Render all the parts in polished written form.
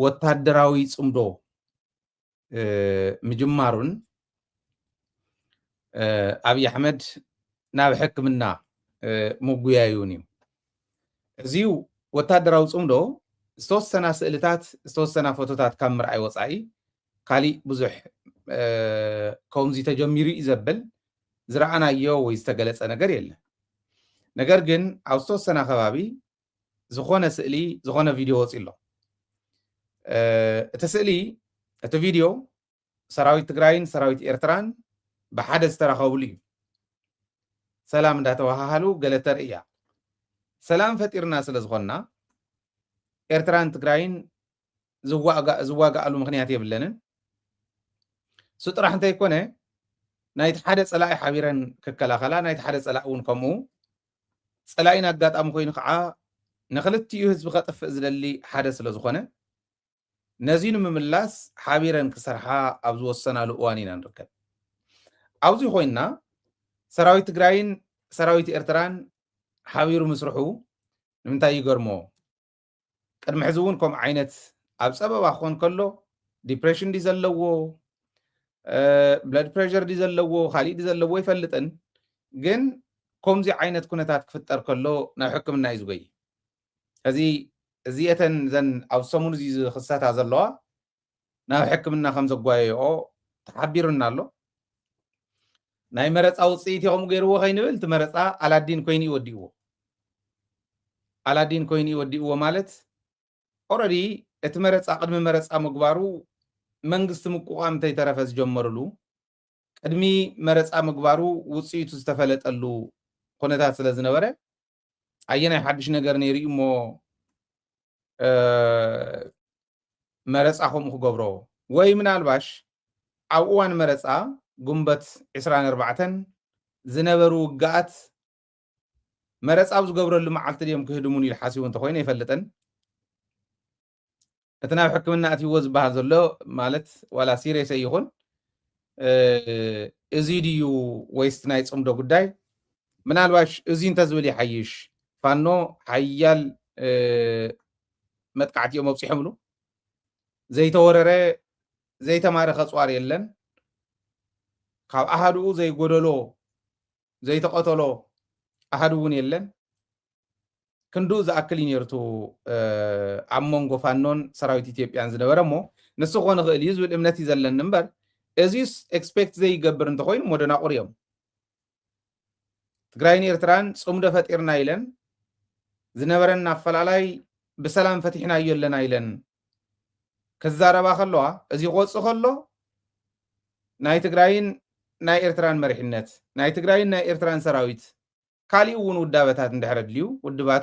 ወታደራዊ ጽምዶ ምጅማሩን አብይ አሕመድ ናብ ሕክምና ምጉያዩን እዩ እዚው ወታደራዊ ጽምዶ ዝተወሰና ስእልታት ዝተወሰና ፎቶታት ካብ ምርኣይ ወፃኢ ካሊእ ብዙሕ ከምዚ ተጀሚሩ እዩ ዘብል ዝረኣናዮ ወይ ዝተገለጸ ነገር የለን ነገር ግን ኣብ ዝተወሰና ከባቢ ዝኾነ ስእሊ ዝኾነ ቪድዮ ወፂሎ እቲ ስእሊ እቲ ቪድዮ ሰራዊት ትግራይን ሰራዊት ኤርትራን ብሓደ ዝተራኸብሉ እዩ ሰላም እንዳተዋሃሃሉ ገለ ተርእያ ሰላም ፈጢርና ስለ ዝኾንና ኤርትራን ትግራይን ዝዋጋኣሉ ምክንያት የብለንን እሱ ጥራሕ እንተይኮነ ናይቲ ሓደ ፀላኢ ሓቢረን ክከላኸላ ናይቲ ሓደ ፀላኢ እውን ከምኡ ፀላኢን ኣጋጣሚ ኮይኑ ከዓ ንክልቲኡ ህዝቢ ከጥፍእ ዝደሊ ሓደ ስለ ዝኾነ ነዚ ንምምላስ ሓቢረን ክሰርሓ ኣብ ዝወሰናሉ እዋን ኢና ንርከብ ኣብዚ ኮይንና ሰራዊት ትግራይን ሰራዊት ኤርትራን ሓቢሩ ምስርሑ ንምንታይ ይገርሞ ቅድሚ ሕዚ እውን ከምኡ ዓይነት ኣብ ፀበባ ክኾን ከሎ ዲፕሬሽን ዲ ዘለዎ ብለድ ፕሬሸር ዲ ዘለዎ ካሊእ ዲ ዘለዎ ይፈልጥን ግን ከምዚ ዓይነት ኩነታት ክፍጠር ከሎ ናብ ሕክምና እዩ ዝጎይ እዚአተን ዘን ኣብ ሰሙን እዚ ዝክሰታ ዘለዋ ናብ ሕክምና ከም ዘጓየዮ ተሓቢሩና ኣሎ ናይ መረፃ ውፅኢት ከምኡ ገይርዎ ከይንብል እቲ መረፃ ኣላዲን ኮይኑ ይወዲእዎ ኣላዲን ኮይኑ ይወዲእዎ ማለት ኦልሬዲ እቲ መረፃ ቅድሚ መረፃ ምግባሩ መንግስቲ ምቁቋም እንተይተረፈ ዝጀመርሉ ቅድሚ መረፃ ምግባሩ ውፅኢቱ ዝተፈለጠሉ ኩነታት ስለ ዝነበረ ኣየናይ ሓድሽ ነገር ነይሩ እሞ መረፃ ከምኡ ክገብሮ ወይ ምናልባሽ ኣብ እዋን መረፃ ጉንበት 24 ዝነበሩ ውግኣት መረፃ ኣብ ዝገብረሉ መዓልቲ ድዮም ክህድሙን ኢሉ ሓሲቡ እንተኮይነ ይፈልጠን እቲ ናብ ሕክምና ኣትይዎ ዝበሃል ዘሎ ማለት ዋላ ሲሪየስ ይኹን እዚ ድዩ ወይስ ናይ ፅምዶ ጉዳይ ምናልባሽ እዚ እንተዝብል ይሓይሽ ፋኖ ሓያል መጥቃዕቲኦም መብፂሖምሉ ዘይተወረረ ዘይተማረኸ ፅዋር የለን ካብ ኣሃድኡ ዘይጎደሎ ዘይተቐተሎ ኣሃዱ እውን የለን ክንዱኡ ዝኣክል ነርቱ ኣብ መንጎ ፋኖን ሰራዊት ኢትዮጵያን ዝነበረ እሞ ንሱ ክኾን ክእል እዩ ዝብል እምነት እዩ ዘለኒ እምበር እዚስ ኤክስፔክት ዘይገብር እንተኮይኑ ሞደናቁር እዮም ትግራይን ኤርትራን ፅምዶ ፈጢርና ኢለን ዝነበረና ኣፈላላይ ብሰላም ፈቲሕናዮ ኣለና ኢለን ክዛረባ ከለዋ እዚ ክወፅእ ከሎ ናይ ትግራይን ናይ ኤርትራን መሪሕነት ናይ ትግራይን ናይ ኤርትራን ሰራዊት ካሊእ እውን ውዳበታት እንድሕረ ድልዩ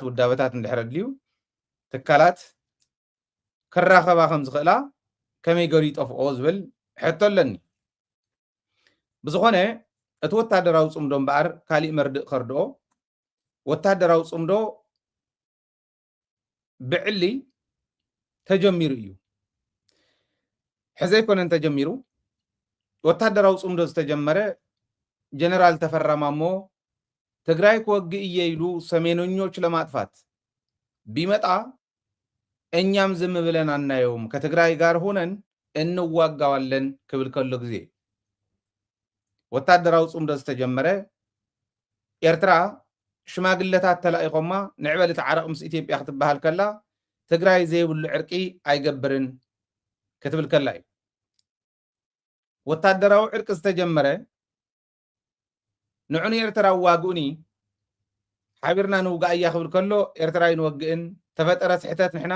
ውዳበታት እንድሕረ ድልዩ ትካላት ክራኸባ ከም ዝኽእላ ከመይ ገይሩ ይጠፍኦ ዝብል ሕቶ ኣለኒ ብዝኾነ እቲ ወታደራዊ ፅምዶ እምበኣር ካሊእ መርድእ ከርድኦ ወታደራዊ ፅምዶ ብዕሊ ተጀሚሩ እዩ ሕዚ ኣይኮነን ተጀሚሩ ወታደራዊ ፅምዶ ዝተጀመረ ጀነራል ተፈራ ማሞ ትግራይ ክወግእ እየ ኢሉ ሰሜነኞች ለማጥፋት ቢመጣ እኛም ዝም ብለን አናየውም ከትግራይ ጋር ሆነን እንዋጋዋለን ክብል ከሎ ጊዜ ወታደራዊ ፅምዶ ዝተጀመረ ኤርትራ ሽማግለታት ተላኢኾማ ንዕበል እቲ ዓረቕ ምስ ኢትዮጵያ ክትበሃል ከላ ትግራይ ዘይብሉ ዕርቂ ኣይገብርን ክትብል ከላ እዩ ወታደራዊ ዕርቂ ዝተጀመረ ንዑን ኤርትራ ዋግኡኒ ሓቢርና ንውጋእ እያ ክብል ከሎ ኤርትራ ይንወግእን ተፈጠረ ስሕተት ንሕና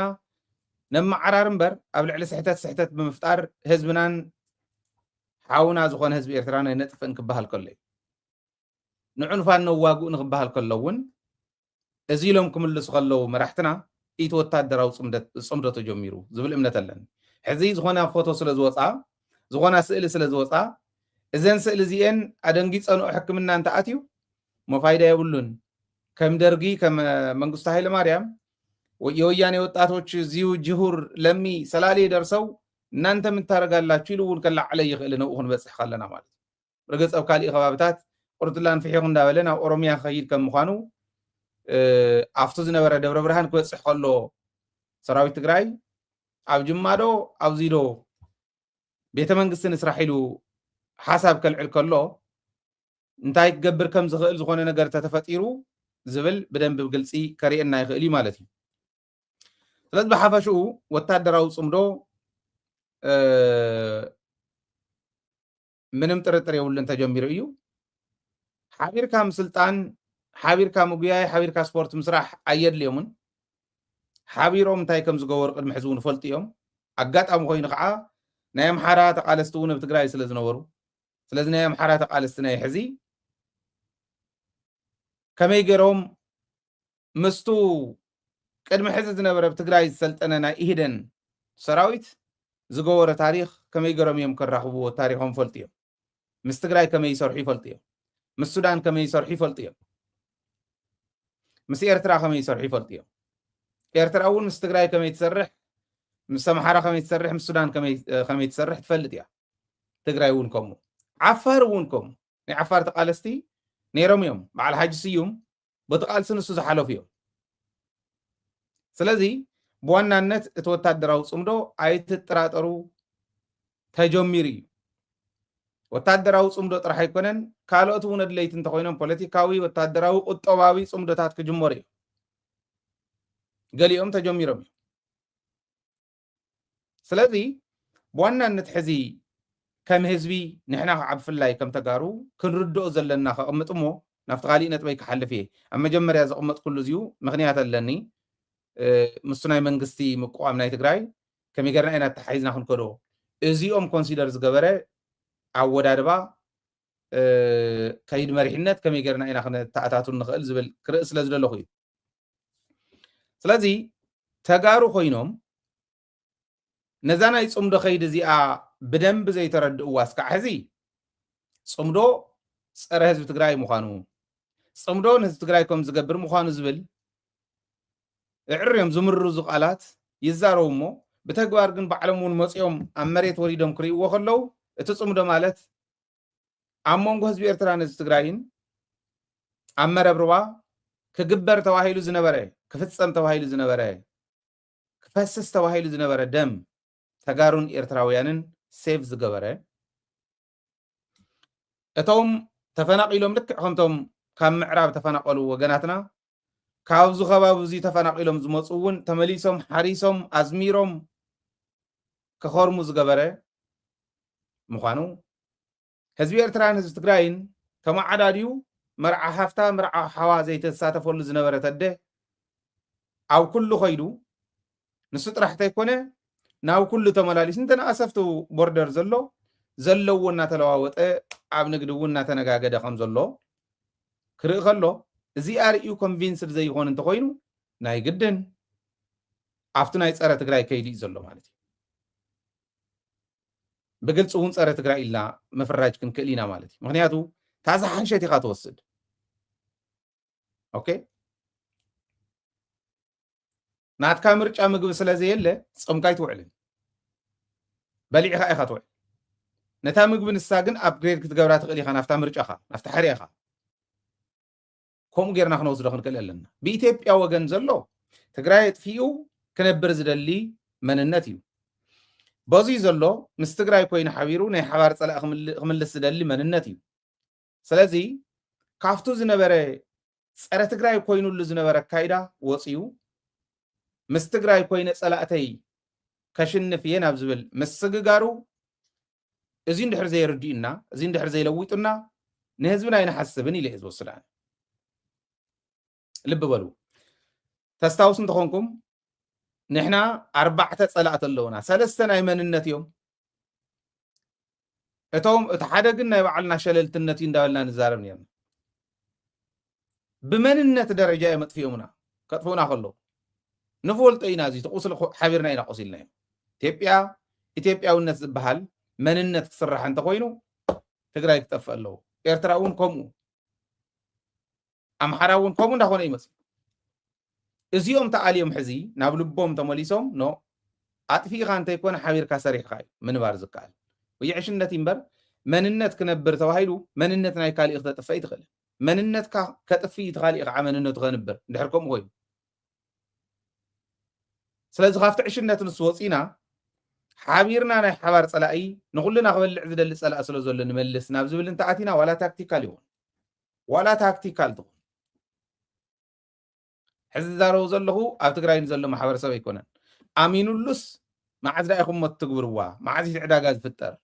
ነመዓራር እምበር ኣብ ልዕሊ ስሕተት ብምፍጣር ህዝብናን ሓውና ዝኾነ ህዝቢ ኤርትራ ናይ ነጥፍን ክበሃል ከሎ እዩ ንዑን ፋኖ ዋግኡ ንክበሃል ከሎ እውን እዚ ኢሎም ክምልሱ ከለዉ መራሕትና ኢቲ ወታደራዊ ፅምዶ ተጀሚሩ ዝብል እምነት ኣለኒ ሕዚ ዝኾነ ፎቶ ስለ ዝወፃ ዝኾነ ስእሊ ስለ ዝወፃ እዘን ስእሊ እዚአን ኣደንጊፀንኦ ሕክምና እንተኣትዩ መፋይዳ የብሉን ከም ደርጊ ከም መንግስቱ ኃይለ ማርያም የወያኔ ወጣቶች እዚሁ ጅሁር ለሚ ሰላሌ ደርሰው እናንተ ምን ታረጋላችሁ ኢሉ እውን ከላዕለ ይኽእል ነው ክንበፅሕ ከለና ማለት ረገፅ ኣብ ካሊእ ከባቢታት ቁርጥላን ፍሒኹ እንዳበለን ኣብ ኦሮሚያ ከይድ ከም ምዃኑ ኣብቲ ዝነበረ ደብረ ብርሃን ክበፅሕ ከሎ ሰራዊት ትግራይ ኣብ ጅማዶ ኣብዚዶ ቤተ መንግስቲ ንስራሕ ኢሉ ሓሳብ ከልዕል ከሎ እንታይ ክገብር ከም ዝኽእል ዝኾነ ነገር ተተፈጢሩ ዝብል ብደንብ ብግልፂ ከሪአና ይኽእል እዩ ማለት እዩ። ስለዚ ብሓፈሽኡ ወታደራዊ ጽምዶ ምንም ጥርጥር የብሉን ተጀሚሩ እዩ። ሓቢርካ ምስልጣን ሓቢርካ ምግያይ ሓቢርካ ስፖርት ምስራሕ ኣየድልዮምን ሓቢሮም እንታይ ከም ዝገበሩ ቅድሚ ሕዚ እውን ፈልጡ እዮም። ኣጋጣሚ ኮይኑ ከዓ ናይ ኣምሓራ ተቃለስቲ እውን ኣብ ትግራይ ስለ ዝነበሩ ስለዚ ናይ ኣምሓራ ተቃለስቲ ናይ ሕዚ ከመይ ገይሮም ምስቱ ቅድሚ ሕዚ ዝነበረ ብትግራይ ዝሰልጠነ ናይ ኢህደን ሰራዊት ዝገበሮ ታሪክ ከመይ ገይሮም እዮም ከራኽብዎ ታሪኮም ፈልጡ እዮም። ምስ ትግራይ ከመይ ይሰርሑ ይፈልጡ እዮም። ምስ ሱዳን ከመይ ይሰርሑ ይፈልጡ እዮም። ምስ ኤርትራ ከመይ ይሰርሑ ይፈልጡ እዮም። ኤርትራ እውን ምስ ትግራይ ከመይ ትሰርሕ፣ ምስ ኣምሓራ ከመይ ትሰርሕ፣ ምስ ሱዳን ከመይ ትሰርሕ ትፈልጥ እያ። ትግራይ እውን ከምኡ፣ ዓፋር እውን ከምኡ። ናይ ዓፋር ተቃለስቲ ነይሮም እዮም። በዓል ሓጂ ስዩም በቲ ቃልሲ ንሱ ዝሓለፉ እዮም። ስለዚ ብዋናነት እቲ ወታደራዊ ጽምዶ ኣይትጥራጠሩ ተጀሚሩ እዩ። ወታደራዊ ጽምዶ ጥራሕ ኣይኮነን ካልኦት እውን ኣድለይቲ እንተኮይኖም ፖለቲካዊ፣ ወታደራዊ፣ ቁጠባዊ ጽምዶታት ክጅመሩ እዮም። ገሊኦም ተጀሚሮም እዮም። ስለዚ ብዋናነት ሕዚ ከም ህዝቢ ንሕና ከዓ ብፍላይ ከም ተጋሩ ክንርድኦ ዘለና ከቕምጥ እሞ ናብቲ ካሊእ ነጥበይ ክሓልፍ እየ። ኣብ መጀመርያ ዘቕመጥ ኩሉ እዚኡ ምክንያት ኣለኒ። ምስ ናይ መንግስቲ ምቁቋም ናይ ትግራይ ከመይ ጌርና ኢና ተሓሒዝና ክንከዶ እዚኦም ኮንሲደር ዝገበረ ኣወዳድባ ከይድ መሪሕነት ከመይ ጌርና ኢና ክንተኣታቱ ንኽእል ዝብል ክርኢ ስለ ዝደለኹ እዩ። ስለዚ ተጋሩ ኮይኖም ነዛ ናይ ጽምዶ ከይድ እዚኣ ብደንብ ዘይተረድእዋ እስካዕ ሕዚ ጽምዶ ፀረ ህዝቢ ትግራይ ምዃኑ ጽምዶ ንህዝቢ ትግራይ ከም ዝገብር ምዃኑ ዝብል እዕርዮም ዝምርዙ ቃላት ይዛረቡ እሞ ብተግባር ግን ባዕሎም እውን መፂኦም ኣብ መሬት ወሪዶም ክርእይዎ ከለው እቲ ጽምዶ ማለት ኣብ መንጎ ህዝቢ ኤርትራን ህዝቢ ትግራይን ኣብ መረብ ክግበር ተባሂሉ ዝነበረ ክፍፀም ተባሂሉ ዝነበረ ክፈስስ ተባሂሉ ዝነበረ ደም ተጋሩን ኤርትራውያንን ሴቭ ዝገበረ እቶም ተፈናቂሎም ልክዕ ከምቶም ካብ ምዕራብ ተፈናቀሉ ወገናትና ካብዚ ከባቢ እዚ ተፈናቂሎም ዝመፁ እውን ተመሊሶም ሓሪሶም ኣዝሚሮም ክኸርሙ ዝገበረ ምዃኑ ህዝቢ ኤርትራን ህዝቢ ትግራይን ተመዓዳድዩ መርዓ ሃፍታ መርዓ ሓዋ ዘይተሳተፈሉ ዝነበረ ተደ ኣብ ኩሉ ኸይዱ ንሱ ጥራሕ እንተይኮነ ናብ ኩሉ ተመላሊስ እንተነኣሰፍቱ ቦርደር ዘለዎ እናተለዋወጠ ኣብ ንግዲ እውን እናተነጋገደ ከም ዘሎ ክርኢ ከሎ እዚ ኣርኢዩ ኮንቪንስድ ዘይኮን እንተኮይኑ ናይ ግድን ኣብቲ ናይ ፀረ ትግራይ ከይዲ እዩ ዘሎ ማለት እዩ። ብግልፂ እውን ፀረ ትግራይ ኢልና ምፍራጅ ክንክእል ኢና ማለት እዩ። ምክንያቱ ታዛ ሓንሸት ኢኻ ትወስድ ኦኬ ናትካ ምርጫ ምግቢ ስለዘየለ ፀምካ ይትውዕልን በሊዕኻ ኢኻ ትውዕል ነታ ምግቢ ንሳ ግን ኣፕግሬድ ክትገብራ ትኽእል ኢኻ ናፍታ ምርጫኻ ናፍታ ሓርያኻ ከምኡ ጌርና ክንወስዶ ክንክእል ኣለና። ብኢትዮጵያ ወገን ዘሎ ትግራይ ጥፊኡ ክነብር ዝደሊ መንነት እዩ። በዚ ዘሎ ምስ ትግራይ ኮይኑ ሓቢሩ ናይ ሓባር ፀላእ ክምልስ ዝደሊ መንነት እዩ። ስለዚ ካብቱ ዝነበረ ፀረ ትግራይ ኮይኑሉ ዝነበረ ካይዳ ወፂኡ ምስ ትግራይ ኮይነ ፀላእተይ ከሽንፍ እየ ናብ ዝብል ምስግጋሩ እዚ እንድሕር ዘይርድኡና እዚ እንድሕር ዘይለዊጡና ንህዝብና ይንሓስብን ኢለ እየ ዝወስድ ኣነ። ልቢ በሉ ተስታውስ እንተኾንኩም ንሕና 4 ፀላእቲ ኣለውና 3 ናይ መንነት እዮም። እቶም እቲ ሓደ ግን ናይ ባዕልና ሸለልትነት እዩ እንዳበልና ንዛረብ ነርና። ብመንነት ደረጃ እዮም ኣጥፊኦምና ከጥፍኡና ከለዉ ንፈልጦ ኢና እዚ ተቁስል ሓቢርና ኢና ቆሲልና እዮም። ኢትዮጵያውነት ዝበሃል መንነት ክስራሕ እንተኮይኑ ትግራይ ክጠፍእ ኣለዎ። ኤርትራ እውን ከምኡ ኣምሓራ እውን ከምኡ እንዳኾነ ይመፅእ። እዚኦም ተኣልዮም ሕዚ ናብ ልቦም ተመሊሶም ኖ ኣጥፊኢኻ እንተይኮነ ሓቢርካ ሰሪሕካ እዩ ምንባር ዝከኣል ወይዕሽነት እምበር መንነት ክነብር ተባሂሉ መንነት ናይ ካሊእ ክተጥፍእ ይትኽእል መንነትካ ከጥፍእ ትኻሊእ ከዓ መንነቱ ከንብር እንድሕር ከምኡ ኮይኑ ስለዚ ካብቲ ዕሽነት ንስ ወፂና ሓቢርና ናይ ሓባር ፀላኢ ንኩልና ክበልዕ ዝደሊ ፀላእ ስለ ዘሎ ንመልስ ናብ ዝብል እንተኣቲና ዋላ ታክቲካል ይኹን ዋላ ታክቲካል ትኹን ሕዚ ዝዛረቡ ዘለኹ ኣብ ትግራይ ዘሎ ማሕበረሰብ ኣይኮነን ኣሚኑሉስ መዓዝ ዳኢኹም ሞ ትግብርዋ መዓዝ ዕዳጋ ዝፍጠር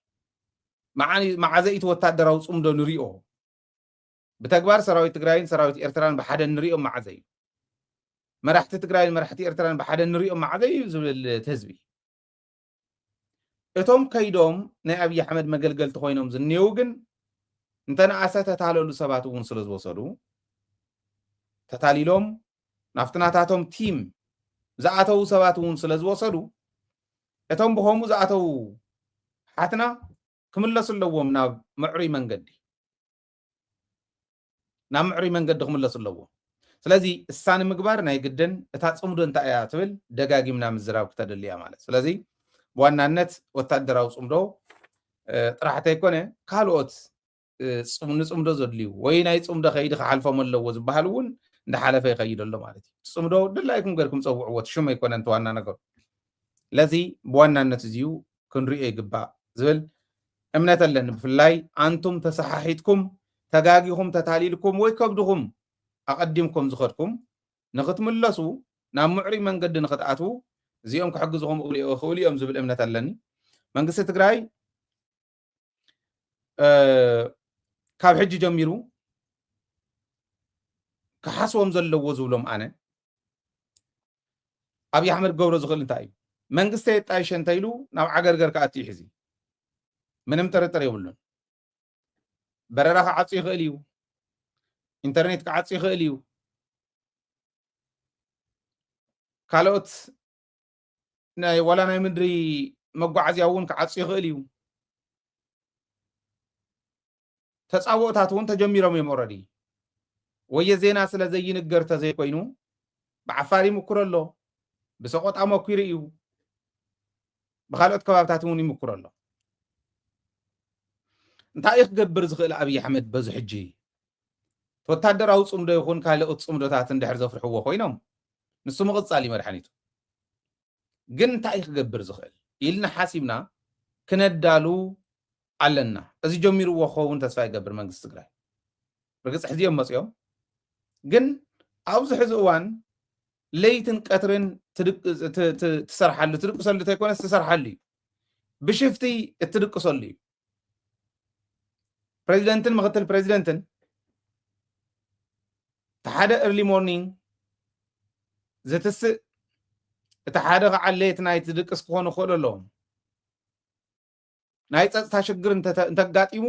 መዓዘኢት ወታደራዊ ፅምዶ ንሪኦ ብተግባር ሰራዊት ትግራይን ሰራዊት ኤርትራን ብሓደ ንሪኦም መዓዘ እዩ መራሕቲ ትግራይን መራሕቲ ኤርትራን ብሓደ ንሪኦም መዓዘ እዩ ዝብል ህዝቢ እቶም ከይዶም ናይ ኣብይ ኣሕመድ መገልገልቲ ኮይኖም ዝኔው ግን እንተነኣሰ ተታለሉ ሰባት እውን ስለ ዝወሰዱ ተታሊሎም ናብቲ ናታቶም ቲም ዝኣተው ሰባት እውን ስለ ዝወሰዱ እቶም ብከምኡ ዝኣተው ሓትና ክምለሱ ኣለዎም ናብ ምዕሩይ መንገዲ ክምለሱ ኣለዎም ስለዚ እሳኒ ምግባር ናይ ግድን እታ ፅምዶ እንታይ እያ ትብል ደጋጊምና ምዝራብ ክተደልያ ማለት ስለዚ ብዋናነት ወታደራዊ ፅምዶ ጥራሕቲ ኣይኮነ ካልኦት ንፅምዶ ዘድልዩ ወይ ናይ ፅምዶ ከይዲ ክሓልፎም ኣለዎ ዝበሃል እውን እንዳሓለፈ ይኸይድ ኣሎ ማለት እዩ ፅምዶ ድላይኩም ገርኩም ፀውዕዎ ሽም ኣይኮነ እንተ ዋና ነገሩ ለዚ ብዋናነት እዚዩ ክንሪኦ ይግባእ ዝብል እምነት ኣለኒ ብፍላይ ኣንቱም ተሰሓሒትኩም ተጋጊኹም ተታሊልኩም ወይ ከብድኹም ኣቐዲምኩም ዝኸድኩም ንኽትምለሱ ናብ ምዕሩይ መንገዲ ንኽትኣትዉ እዚኦም ክሕግዝኹም ክእሉ እዮም ዝብል እምነት ኣለኒ መንግስቲ ትግራይ ካብ ሕጂ ጀሚሩ ክሓስቦም ዘለዎ ዝብሎም ኣነ ኣብይ ኣሕመድ ገብሮ ዝኽእል እንታይ እዩ መንግስቲ የጣይሸ እንተኢሉ ናብ ዓገርገር ክኣትዩ ሕዚ ምንም ጥርጥር የብሉን በረራ ክዓፁ ይኽእል እዩ ኢንተርኔት ክዓፁ ይኽእል እዩ ካልኦት ዋላ ናይ ምድሪ መጓዓዝያ እውን ክዓፁ ይኽእል እዩ ተፃወታት እውን ተጀሚሮም እዮም ኦረዲ ወየ ዜና ስለ ዘይንገር ተዘይኮይኑ ብዓፋር ይምኩር ኣሎ ብሰቆጣ መኩሩ እዩ ብካልኦት ከባብታት እውን ይምኩር ኣሎ እንታይ ክገብር ዝኽእል ኣብይ ኣሕመድ በዚ ሕጂ ወታደራዊ ፅምዶ ይኹን ካልኦት ፅምዶታት እንድሕር ዘፍርሕዎ ኮይኖም ንሱ ምቕፃል እዩ መድሓኒቱ ግን እንታይ ክገብር ዝኽእል ኢልና ሓሲብና ክነዳሉ ኣለና እዚ ጀሚርዎ ክኸውን ተስፋ ይገብር መንግስቲ ትግራይ ርግፅ ሕዚኦም መፅኦም ግን ኣብዚ ሕዚ እዋን ለይትን ቀትርን ትሰርሓሉ ትድቅሰሉ እንተይኮነስ ትሰርሓሉ እዩ ብሽፍቲ እትድቅሰሉ እዩ ፕሬዚደንትን ምክትል ፕሬዚደንትን ሓደ ኤርሊ ሞርኒንግ ዘትስእ እቲ ሓደ ከዓ ሌት ናይት ዝድቅስ ክኾኑ ይኽእሉ ኣለዎም ናይ ፀጥታ ሽግር እንተጋጢሙ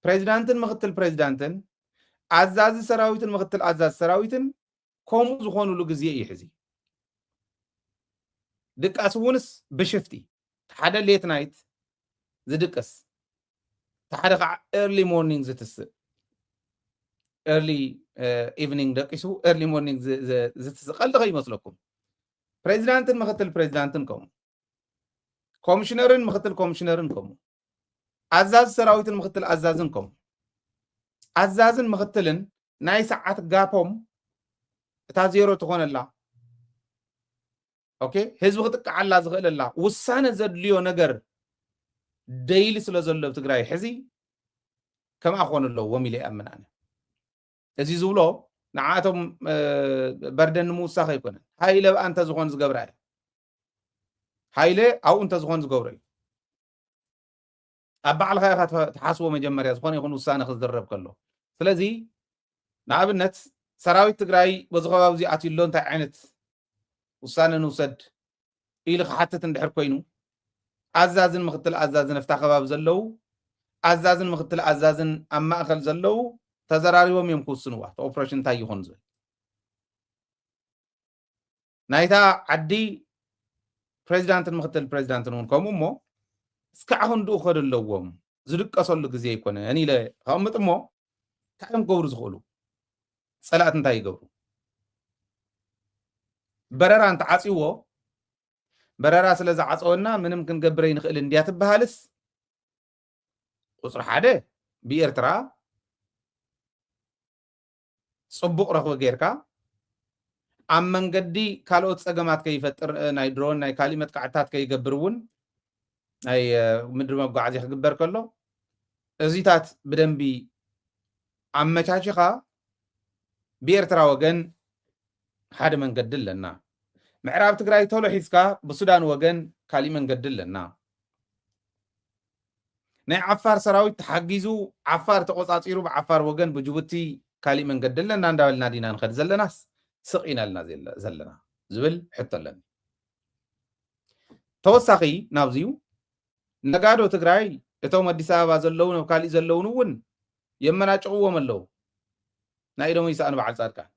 ፕሬዚዳንትን ምክትል ፕሬዚዳንትን ኣዛዚ ሰራዊትን ምክትል ኣዛዚ ሰራዊትን ከምኡ ዝኾኑሉ ግዜ እዩ ሕዚ ድቃስ እውንስ ብሽፍቲ ሓደ ሌት ናይት ዝድቅስ ሓደ ከዓ ኤርሊ ሞርኒንግ ዝትስእ ኤርሊ ኢቭኒንግ ደቂሱ ኤርሊ ሞርኒንግ ዝትስእ ቀልዲ ከይመስለኩም ፕሬዚዳንትን ምክትል ፕሬዚዳንትን ከምኡ ኮሚሽነርን ምክትል ኮሚሽነርን ከምኡ ኣዛዚ ሰራዊትን ምክትል ኣዛዝን ከምኡ ኣዛዝን ምክትልን ናይ ሰዓት ጋፖም እታ ዜሮ ትኾነላ ኦኬ ህዝቢ ክጥቃዓላ ዝኽእለላ ውሳነ ዘድልዮ ነገር ደይሊ ስለ ዘሎ ብትግራይ ሕዚ ከምኣ ክኾኑ ኣለዎም ኢለ ይኣምን ኣነ እዚ ዝብሎ ንዓቶም በርደን ንምውሳኽ ኣይኮነን ሃይለ ብኣ እንተዝኾን ዝገብራ እየ ሃይለ ኣብኡ እንተዝኾን ዝገብሮ እዩ ኣብ ባዕልካ ኢኻ ተሓስቦ መጀመርያ ዝኾነ ይኹን ውሳነ ክዝደረብ ከሎ ስለዚ ንኣብነት ሰራዊት ትግራይ በዚ ከባቢ እዚ ኣትዩ ኣሎ እንታይ ዓይነት ውሳነ ንውሰድ ኢሉ ክሓትት እንድሕር ኮይኑ ኣዛዝን ምክትል ኣዛዝን ኣብታ ከባቢ ዘለው ኣዛዝን ምክትል ኣዛዝን ኣብ ማእከል ዘለው ተዘራሪቦም እዮም ክውስንዋ ኦፕሬሽን እንታይ ይኹን ዝብል ናይታ ዓዲ ፕሬዚዳንትን ምክትል ፕሬዚዳንትን እውን ከምኡ እሞ እስካዕ ክንድኡ ክኸዱ ኣለዎም ዝድቀሰሉ ግዜ ኣይኮነን ኢለ ከቕምጥ እሞ እንታይ እዮም ክገብሩ ዝኽእሉ ፀላእት እንታይ ይገብሩ በረራ እንተዓፂዎ በረራ ስለ ዝዓፀወና ምንም ክንገብረ ይንኽእል እንድያ ትበሃልስ ቁፅሪ ሓደ ብኤርትራ ፅቡቕ ረኽቢ ጌርካ ኣብ መንገዲ ካልኦት ፀገማት ከይፈጥር ናይ ድሮን ናይ ካሊእ መጥቃዕትታት ከይገብር እውን ናይ ምድሪ መጓዓዝያ ክግበር ከሎ እዚታት ብደንቢ ኣመቻችኻ ብኤርትራ ወገን ሓደ መንገዲ ኣለና ምዕራብ ትግራይ ቶሎ ሒዝካ ብሱዳን ወገን ካሊእ መንገዲ ኣለና ናይ ዓፋር ሰራዊት ተሓጊዙ ዓፋር ተቆፃፂሩ ብዓፋር ወገን ብጅቡቲ ካሊእ መንገዲ ኣለና እንዳበልና ዲና ንኸድ ዘለናስ ስቕ ኢና ዘለና ዝብል ሕቶ ኣለኒ ተወሳኺ ናብዚዩ ነጋዶ ትግራይ እቶም ኣዲስ ኣበባ ዘለውን ኣብ ካሊእ ዘለውን እውን የመናጭቕዎም ኣለዉ ናይ ኢዶም ይስኣኑ በዓል ጻድቃን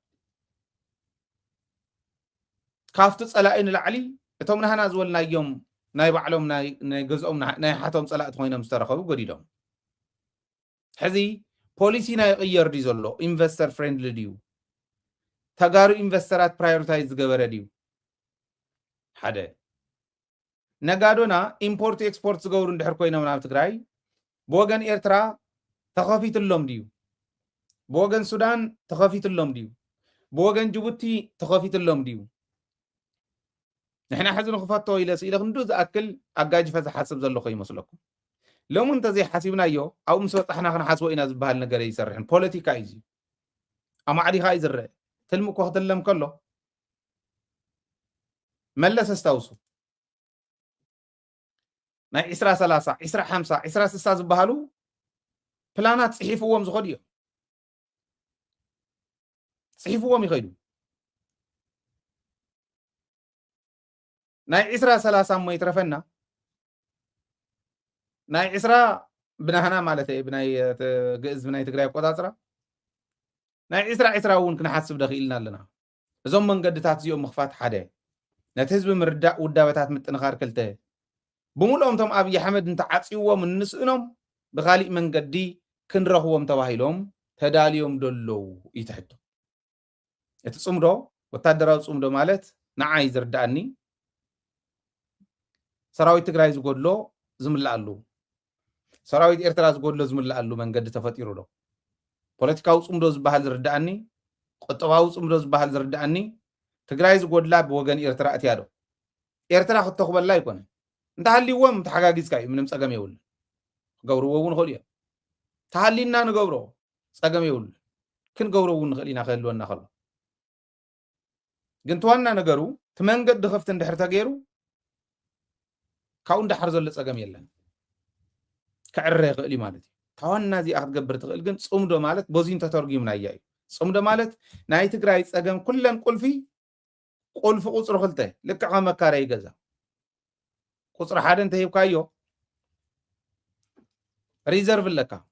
ካፍቲ ጸላኢ ንላዕሊ እቶም ናህና ዝበልናዮም ናይ ባዕሎም ናይ ገዝኦም ናይ ሓቶም ጸላእቲ ኮይኖም ዝተረኸቡ ገዲዶም ሕዚ ፖሊሲ ናይ ቅየር ድዩ ዘሎ ኢንቨስተር ፍሬንድሊ ድዩ ተጋሩ ኢንቨስተራት ፕራዮሪታይዝ ዝገበረ ድዩ ሓደ ነጋዶና ኢምፖርት ኤክስፖርት ዝገብሩ እንድሕር ኮይኖም ናብ ትግራይ ብወገን ኤርትራ ተኸፊትሎም ድዩ ብወገን ሱዳን ተኸፊትሎም ድዩ ብወገን ጅቡቲ ተኸፊትሎም ድዩ نحن حزن خفاتو إلى خندوز أكل أجاج فز حسب زلوا خي مسلكم لو من تزي حسبنا يو أو مسوت إحنا خن حسوا إنا زبال نجاري يسرحن بوليتيكا يزي أما عادي هاي زر تلمك وقت اللهم كله ملس استوسو نا إسرا سلاسة إسرا خمسة إسرا ستة زبالو بلانات صحيفة وام زغديو صحيفة وام يخيدو ناي إسرا سلاسة ما يترفنا ناي إسرا بناهنا مالته بناي جئز بناي تقرأ قطعة ناي إسرا ون كنا حسب دخيلنا لنا زم من قد تاتيو مخفات حدا نتهزب مرداء ودابتات متنخار كلته بمولهم تم أبي حمد انت عطيوه من نسئنهم بغالي من قدي كن رهوهم تواهيلهم تداليهم دولو يتحدو يتصمدو وتادراو تصمدو مالت نعايز رداني سراويت تግራይ ዝጎድሎ ዝምላኣሉ ሰራዊት ኤርትራ ዝጎድሎ ዝምላኣሉ መንገዲ ተፈጢሩ ዶ ፖለቲካዊ ጽምዶ ዝበሃል ዝርዳእኒ ቁጠባዊ ጽምዶ ዝበሃል ዝርዳእኒ ትግራይ ዝጎድላ ብወገን ኤርትራ እትያዶ ኤርትራ ክትተኽበላ ይኮነ እንተሃሊዎም ተሓጋጊዝካ እዩ ምንም ፀገም የብሉ ገብርዎ እውን ኸልዩ ተሃሊና ንገብሮ ፀገም የብሉ ክንገብሮ እውን ንኽእል ኢና ክህልወና ኸሎ ግን ተዋና ነገሩ ትመንገዲ ክፍቲ እንድሕር ተገይሩ ካው እንዳሕር ዘሎ ፀገም የለን كعرّي غلي مالتي تاوان نازي أخذ قبر تغل جن صمدو مالت بوزين تترجم نايجي صمدو مالت نايت جرايت أجمع كلن كل في قول في قصر خلته لك عم كاري جزا قصر حدا انتهي بكايو ريزرف لك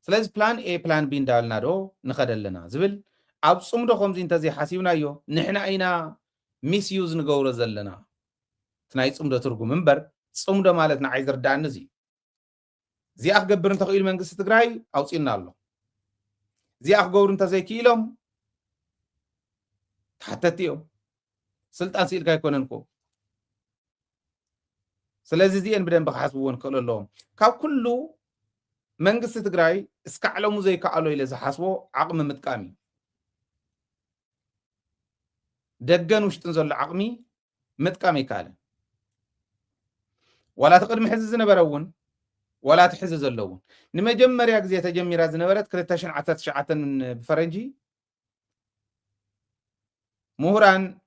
سلاز بلان A بلان B دالنا رو نخدل لنا زبل أب صمدو خمسين تزي حاسيبنا يو نحنا أينا ميس يوز نجور زلنا تنايت صمدو ترجم منبر صمدو مالت نعيزر دان نزي زي أخ قبر انت خيل منقصة تقراي أو سينا الله زي أخ قبر انت زي كيلهم حتى تيوم سلطان سيل كاي كوننكو سلازي زي ان بدن بحاسبون كل اللهم كاو كله منقصة تقراي اسكعلمو زي كعلو إلى زحاسبو عقم متقامي دقن وش تنزل عقمي متقامي كالن ولا تقدم حززنا برون ولا تحزز اللون نما جمر يا جزيه تجمير زنبرت كلتاشن عتات شعتن بفرنجي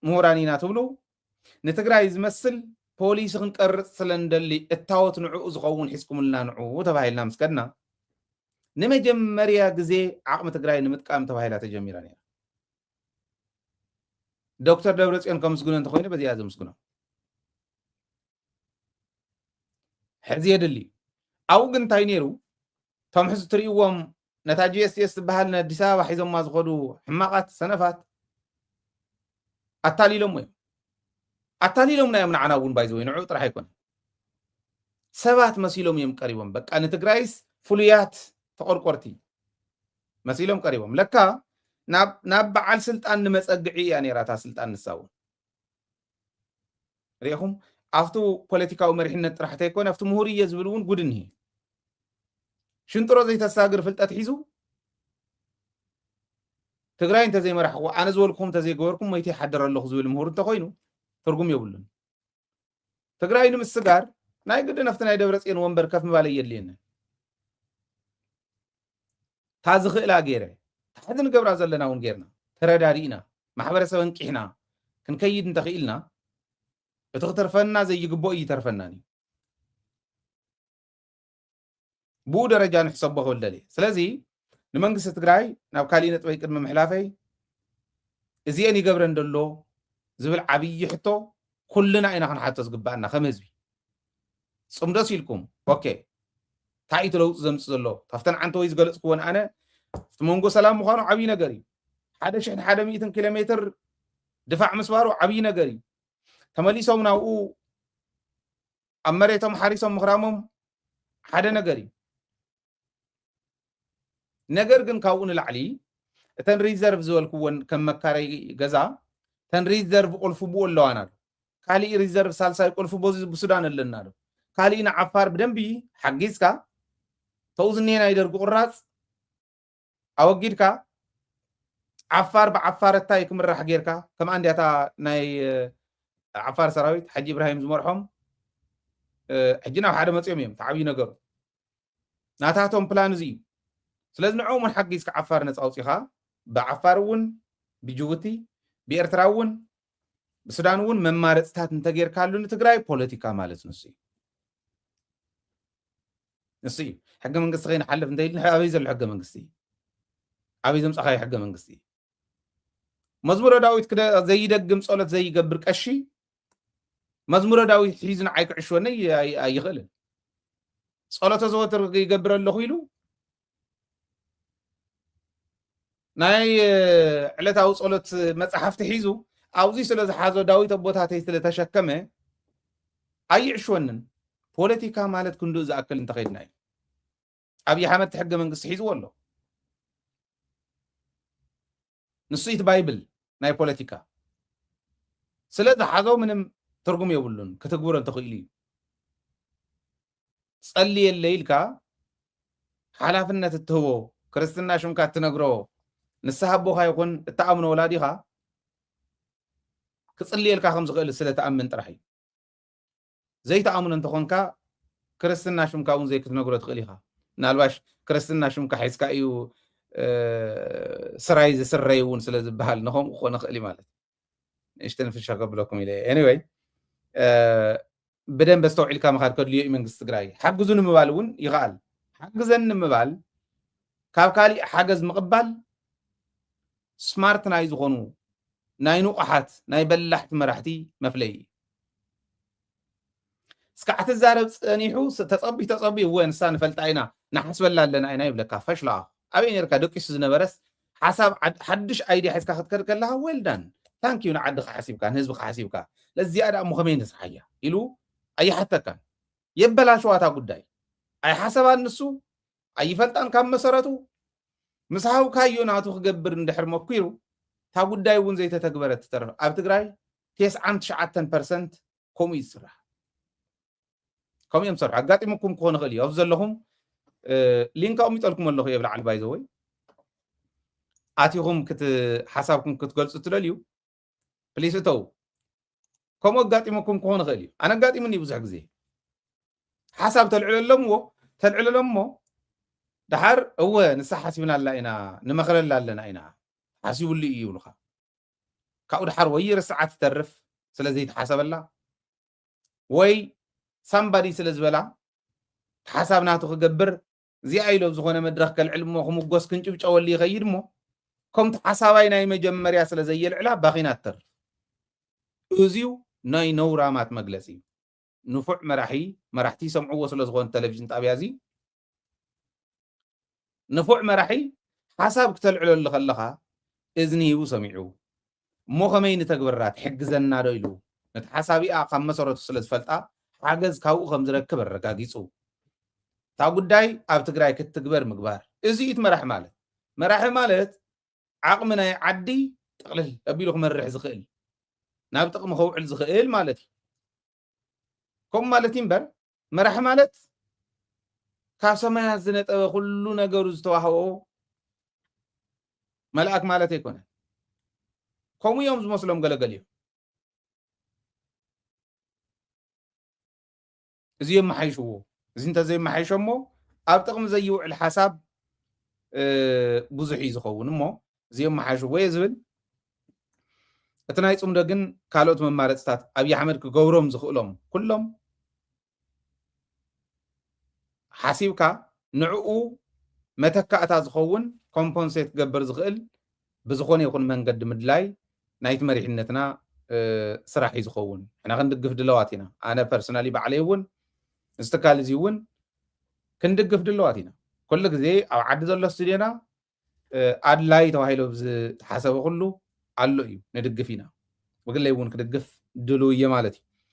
مهرانينا تبلو نتقراي زمسل بوليس خنقرص سلندلي التاوت نعو زقون حسكم لنا نعو تبايلنا مسكدنا نما جمر يا جزيه عقم تقراي نمتقام تبايلا تجميرانيا دكتور دبرصيون كمسغون انت خوينه بزي ازم مسغون حزي يدلي أو جن تاينيرو تام حس تريوم نتاجي اس بحالنا ديسابا حيزم ما زغدو حماقات سنفات اتاليلوم نايم نعناون بايزوين عوط راح يكون سبات مسيلوم يم قريبهم بقى انا تግራይስ فليات تقرقرتي مسيلوم قريبهم لكا ناب بعل سلطان نمصقعي يعني راتا سلطان نساو ريهم افتو ፖለቲካዊ መሪሕነት ጥራሕ ተይኮነ aftu ምሁርየ ዝብሉውን ጉድንሂ ሽንጥሮ ዘይተሳግር ፍልጠት ሒዙ ትግራይ እንተ ዘይመራሕዎ ኣነ ዝበልኩም እንተ ዘይገበርኩም መይቲ ሓደር ኣለኹ ዝብል ምሁር እንተ ኮይኑ ትርጉም የብሉን ትግራይ ንምስጋር ናይ ግድ ነፍቲ ናይ ደብረጽዮን ወንበር ከፍ ምባለ የድልየኒ ታዝ ኽእላ ገይረ ታሕቲ ንገብራ ዘለና እውን ጌርና ተረዳዲእና ማሕበረሰብ እንቂሕና ክንከይድ እንተኽኢልና እቲ ክትርፈና ዘይግብኦ እዩ ተርፈናኒ ብኡ ደረጃ ንሕሰቦ ክብል ደልየ ስለዚ ንመንግስቲ ትግራይ ናብ ካሊእ ነጥበይ ቅድሚ ምሕላፈይ እዚአን ይገብረን ደሎ ዝብል ዓብይ ሕቶ ኩልና ኢና ክንሓቶ ዝግባአና ከም ህዝቢ ጽምደስ ኢልኩም ኦኬ እንታይ እቲ ለውጢ ዘምጽእ ዘሎ ካብተን ዓንቲ ወይ ዝገለጽክዎን ኣነ እቲ መንጎ ሰላም ምዃኑ ዓብይ ነገር እዩ 1,100 ኪሎ ሜትር ድፋዕ ምስባሩ ዓብይ ነገር እዩ ተመሊሶም ናብኡ ኣብ መሬቶም ሓሪሶም ምኽራሞም ሓደ ነገር እዩ ነገር ግን ካብኡ ንላዕሊ እተን ሪዘርቭ ዝበልክዎን ከም መካረይ ገዛ እተን ሪዘርቭ ቁልፉ ብኡ ኣለዋና ካሊእ ሪዘርቭ ሳልሳይ ቁልፉ ብሱዳን ኣለና ዶ ካሊእ ንዓፋር ብደንቢ ሓጊዝካ ተውዝኒየ ናይ ደርጊ ቁራጽ ኣወጊድካ ዓፋር ብዓፋረታይ ክምራሕ ጌርካ ከም አንዲያታ ናይ ዓፋር ሰራዊት ሓጂ ኢብራሂም ዝመርሖም ሕጂ ናብ ሓደ መጽኦም እዮም ተዓብይ ነገሩ ናታቶም ፕላን እዚ ስለዚ ንዕኦም ሓጊዝካ ዓፋር ነፃ ኣውፂኻ ብዓፋር እውን ብጅቡቲ ብኤርትራ እውን ብሱዳን እውን መማረፅታት እንተጌርካሉ ንትግራይ ፖለቲካ ማለት ንሱ እዩ ሕገ መንግስቲ ከይንሓልፍ እንተይልና ኣበይ ዘሎ ሕገ መንግስቲ ኣበይ ዘምፀኻዮ ሕገ መንግስቲ መዝሙረ ዳዊት ዘይደግም ጸሎት ዘይገብር ቀሺ መዝሙረ ዳዊት ሒዙ ንዓይ ክዕሽወኒ ኣይኽእልን ጸሎተ ዘወትር ይገብር ኣለኹ ኢሉ ናይ ዕለታዊ ጸሎት መጽሓፍቲ ሒዙ ኣብዚ ስለ ዝሓዞ ዳዊት ኣቦታተይ ስለ ተሸከመ ኣይዕሽወንን ፖለቲካ ማለት ክንዱእ ዝኣክል እንተኸይድና እዩ ኣብይ ኣሕመድ ሕገ መንግስቲ ሒዝዎ ኣሎ ንሱ እቲ ባይብል ናይ ፖለቲካ ስለ ዝሓዞ ምንም ትርጉም የብሉን ክትግብሮ እንተኽኢሉ እዩ ጸልየለ ኢልካ ሓላፍነት እትህቦ ክርስትና ሽምካ እትነግሮ ንስሓ ኣቦኻ ይኹን እተኣምኖ ወላዲኻ ክጽልየልካ ከም ዝኽእል ስለተኣምን ጥራሕ እዩ ዘይተኣምኖ እንተኾንካ ክርስትና ሽምካ እውን ዘይክትነግሮ ትኽእል ኢኻ ምናልባሽ ክርስትና ሽምካ ሒዝካ እዩ ስራይ ዝስረይ እውን ስለ ዝበሃል ንኸምኡ ክኾነ ክእል እዩ ማለት ንእሽተን ፍሻ ከብለኩም ኢለ ኤኒዌይ ብደንብ ዝተውዒልካ ምኻድ ከድልዮ እዩ መንግስቲ ትግራይ ሓግዙ ንምባል እውን ይኽኣል ሓግዘን ንምባል ካብ ካሊእ ሓገዝ ምቕባል ስማርት ናይ ዝኾኑ ናይ ንቑሓት ናይ በላሕቲ መራሕቲ መፍለይ እዩ እስካዕ ትዛረብ ፀኒሑ ተጸቢሕ እወ ንሳ ንፈልጣ ኢና ንሓስበላ ኣለና ኢና ይብለካ ፈሽላ ኣበይ ነርካ ደቂሱ ዝነበረስ ሓሳብ ሓድሽ ኣይድያ ሒዝካ ክትከድ ከለካ ዌልዳን ታንኪዩ ንዓድኻ ሓሲብካ ንህዝብካ ሓሲብካ ለዚኣ ዳ እሞ ከመይ ንስሓያ ኢሉ ኣይሓተካን የበላሸዋታ ጉዳይ ኣይሓሰባን ንሱ ኣይፈልጣን ካብ መሰረቱ ምስ ሃብካዮ ናቱ ክገብር እንድሕር መኪሩ እታ ጉዳይ እውን ዘይተተግበረት ትተርፍ ኣብ ትግራይ 99% ከምኡ እዩ ዝስራሕ ከምኡ እዮም ዝሰርሑ ኣጋጢሙኩም ክኾን ይኽእል እዩ ኣብዚ ዘለኹም ሊንክ ኣቕሚጠልኩም ኣለኹ እየ ብላዕሊ ባይዘወይ ኣትኹም ሓሳብኩም ክትገልጹ ትደልዩ ፕሊስ እተው ከምኡ ኣጋጢሙኩም ክኾን ይኽእል እዩ ኣነ ኣጋጢሙኒ ብዙሕ ግዜ ሓሳብ ተልዕለሎም እሞ ድሓር እወ ንሳ ሓሲብና ኣላ ኢና ንመኽረላ ኣለና ኢና ሓሲቡሉ እዩ ይብሉኻ ካብኡ ድሓር ወይ ርስዓት ትተርፍ ስለዘይተሓሰበላ ወይ ሳምባዲ ስለ ዝበላ ሓሳብ ናቱ ክገብር እዚኣ ኢሎ ዝኾነ መድረኽ ከልዕል እሞ ክምጎስ ክንጭብጨወሉ ይኸይድ እሞ ከምቲ ሓሳባይ ናይ መጀመርያ ስለ ዘየልዕላ ባኺና ትተርፍ እዚዩ ናይ ነውራማት መግለፂ እዩ ንፉዕ መራሕቲ ሰምዕዎ ስለ ዝኾነ ቴሌቪዥን ጣብያ እዚ ንፉዕ መራሒ ሓሳብ ክተልዕለሉ ከለኻ እዝኒ ሂቡ ሰሚዑ እሞ ከመይ ንተግብራት ሕግዘና ዶ ኢሉ ነቲ ሓሳቢኣ ካብ መሰረቱ ስለ ዝፈልጣ ሓገዝ ካብኡ ከም ዝረክብ ኣረጋጊፁ እታ ጉዳይ ኣብ ትግራይ ክትግበር ምግባር እዚ እዩ መራሒ ማለት ዓቕሚ ናይ ዓዲ ጥቕልል ኣቢሉ ክመርሕ ዝኽእል ናብ ጥቕሚ ከውዕል ዝኽእል ማለት እዩ ከምኡ ማለት እዩ እምበር መራሒ ማለት ካብ ሰማያት ዝነጠበ ኩሉ ነገሩ ዝተዋህቦ መልኣክ ማለት ኣይኮነን ከምኡ እዮም ዝመስሎም ገለገል እዮም እዚኦም መሓይሽዎ እዚ እንተዘይመሓይሾ እሞ ኣብ ጥቕሚ ዘይውዕል ሓሳብ ብዙሕ እዩ ዝኸውን እሞ እዚኦም መሓይሽዎ እየ ዝብል እቲ ናይ ፅምዶ ግን ካልኦት መማረፅታት ኣብዪ ኣሕመድ ክገብሮም ዝኽእሎም ኩሎም ሓሲብካ ንዕኡ መተካእታ ዝኸውን ኮምፖንሴት ክገብር ዝኽእል ብዝኾነ ይኹን መንገዲ ምድላይ ናይቲ መሪሕነትና ስራሕ እዩ ዝኸውን ንሕና ክንድግፍ ድለዋት ኢና ኣነ ፐርሰናሊ ባዕለይ እውን እዚ ትካል እዚ እውን ክንድግፍ ድለዋት ኢና ኩሉ ግዜ ኣብ ዓዲ ዘሎ ስቱድዮና ኣድላይ ተባሂሉ ዝተሓሰበ ኩሉ ኣሎ እዩ ንድግፍ ኢና ብግለይ እውን ክድግፍ ድልው እየ ማለት እዩ